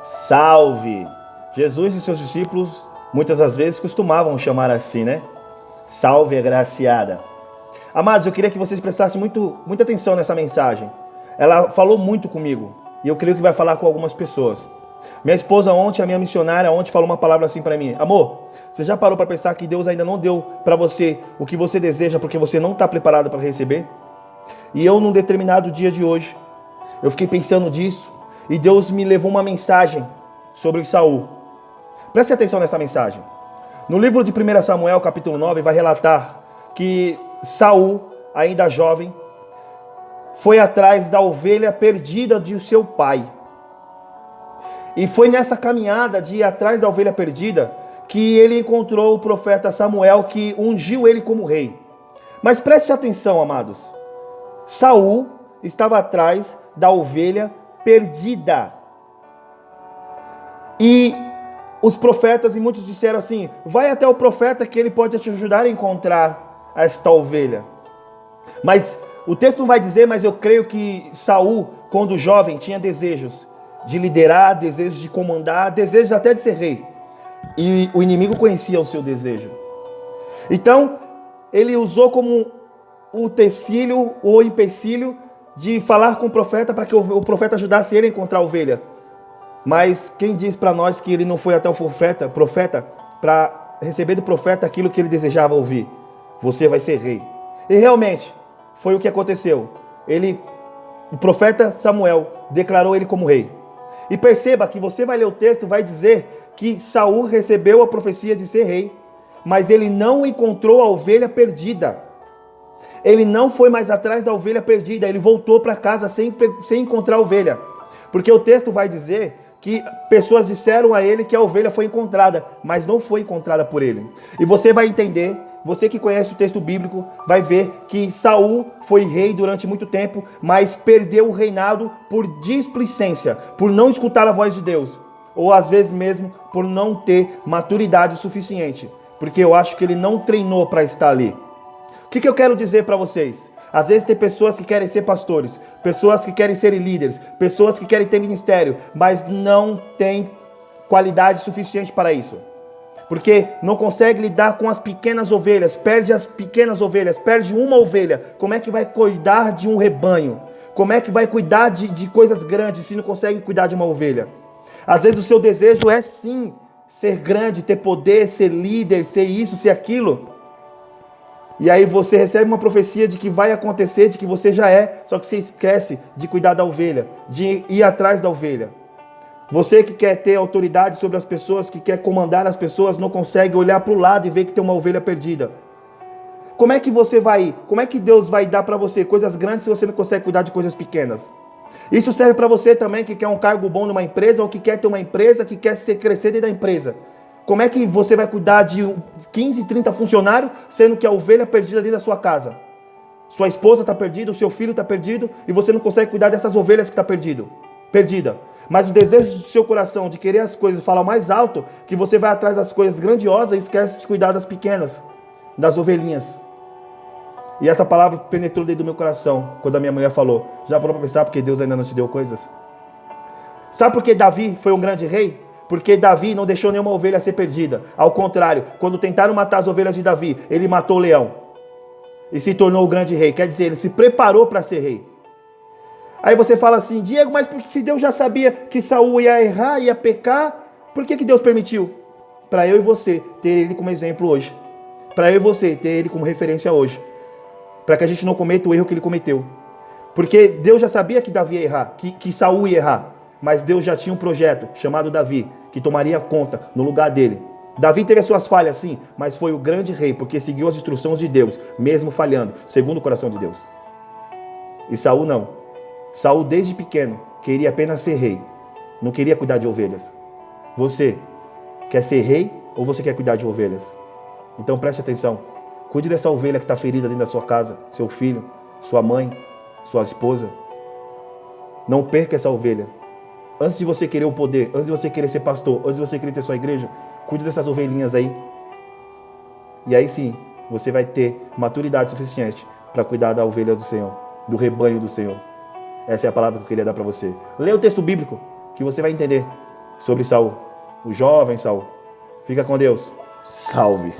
Salve! Jesus e seus discípulos muitas das vezes costumavam chamar assim, né? Salve agraciada. Amados, eu queria que vocês prestassem muita atenção nessa mensagem. Ela falou muito comigo e eu creio que vai falar com algumas pessoas. Minha esposa ontem, a minha missionária ontem falou uma palavra assim para mim: amor, você já parou para pensar que Deus ainda não deu para você o que você deseja porque você não está preparado para receber? E eu, num determinado dia de hoje, eu fiquei pensando disso e Deus me levou uma mensagem sobre Saul. Preste atenção nessa mensagem. No livro de 1 Samuel, capítulo 9, vai relatar que Saul, ainda jovem, foi atrás da ovelha perdida de seu pai. E foi nessa caminhada de ir atrás da ovelha perdida que ele encontrou o profeta Samuel, que ungiu ele como rei. Mas preste atenção, amados. Saul estava atrás da ovelha perdida. E os profetas, e muitos disseram assim: vai até o profeta que ele pode te ajudar a encontrar esta ovelha. Mas o texto não vai dizer, mas eu creio que Saul, quando jovem, tinha desejos de liderar, desejos de comandar, desejos até de ser rei. E o inimigo conhecia o seu desejo. Então, ele usou como o utensílio ou empecilho de falar com o profeta para que o profeta ajudasse ele a encontrar a ovelha. Mas quem diz para nós que ele não foi até o profeta para receber do profeta aquilo que ele desejava ouvir? Você vai ser rei. E realmente, foi o que aconteceu. O profeta Samuel declarou ele como rei. E perceba que você vai ler o texto, vai dizer que Saul recebeu a profecia de ser rei, mas ele não encontrou a ovelha perdida. Ele não foi mais atrás da ovelha perdida, ele voltou para casa sem encontrar a ovelha. Porque o texto vai dizer que pessoas disseram a ele que a ovelha foi encontrada, mas não foi encontrada por ele. E você vai entender, você que conhece o texto bíblico, vai ver que Saul foi rei durante muito tempo, mas perdeu o reinado por displicência, por não escutar a voz de Deus, ou às vezes mesmo por não ter maturidade suficiente, porque eu acho que ele não treinou para estar ali. O que eu quero dizer para vocês? Às vezes tem pessoas que querem ser pastores, pessoas que querem ser líderes, pessoas que querem ter ministério, mas não tem qualidade suficiente para isso. Porque não consegue lidar com as pequenas ovelhas, perde as pequenas ovelhas, perde uma ovelha. Como é que vai cuidar de um rebanho? Como é que vai cuidar de coisas grandes se não consegue cuidar de uma ovelha? Às vezes o seu desejo é sim ser grande, ter poder, ser líder, ser isso, ser aquilo. E aí você recebe uma profecia de que vai acontecer, de que você já é, só que você esquece de cuidar da ovelha, de ir atrás da ovelha. Você que quer ter autoridade sobre as pessoas, que quer comandar as pessoas, não consegue olhar para o lado e ver que tem uma ovelha perdida. Como é que você vai ir? Como é que Deus vai dar para você coisas grandes se você não consegue cuidar de coisas pequenas? Isso serve para você também que quer um cargo bom numa empresa ou que quer ter uma empresa, que quer crescer dentro da empresa. Como é que você vai cuidar de 15, 30 funcionários, sendo que a ovelha perdida dentro da sua casa? Sua esposa está perdida, o seu filho está perdido e você não consegue cuidar dessas ovelhas que está perdida. Mas o desejo do seu coração de querer as coisas fala mais alto, que você vai atrás das coisas grandiosas e esquece de cuidar das pequenas, das ovelhinhas. E essa palavra penetrou dentro do meu coração quando a minha mulher falou: já parou para pensar porque Deus ainda não te deu coisas? Sabe por que Davi foi um grande rei? Porque Davi não deixou nenhuma ovelha ser perdida. Ao contrário, quando tentaram matar as ovelhas de Davi, ele matou o leão e se tornou o grande rei. Quer dizer, ele se preparou para ser rei. Aí você fala assim: Diego, mas porque se Deus já sabia que Saul ia errar, ia pecar, por que Deus permitiu? Para eu e você ter ele como exemplo hoje. Para eu e você ter ele como referência hoje. Para que a gente não cometa o erro que ele cometeu. Porque Deus já sabia que Davi ia errar, que Saul ia errar. Mas Deus já tinha um projeto chamado Davi, que tomaria conta no lugar dele. Davi teve as suas falhas, sim, mas foi o grande rei, porque seguiu as instruções de Deus, mesmo falhando, segundo o coração de Deus. E Saul não. Saul, desde pequeno, queria apenas ser rei. Não queria cuidar de ovelhas. Você quer ser rei ou você quer cuidar de ovelhas? Então preste atenção. Cuide dessa ovelha que está ferida dentro da sua casa, seu filho, sua mãe, sua esposa. Não perca essa ovelha. Antes de você querer o poder, antes de você querer ser pastor, antes de você querer ter sua igreja, cuide dessas ovelhinhas aí. E aí sim, você vai ter maturidade suficiente para cuidar da ovelha do Senhor, do rebanho do Senhor. Essa é a palavra que eu queria dar para você. Leia o texto bíblico, que você vai entender. sobre Saul. O jovem Saul. Fica com Deus. Salve.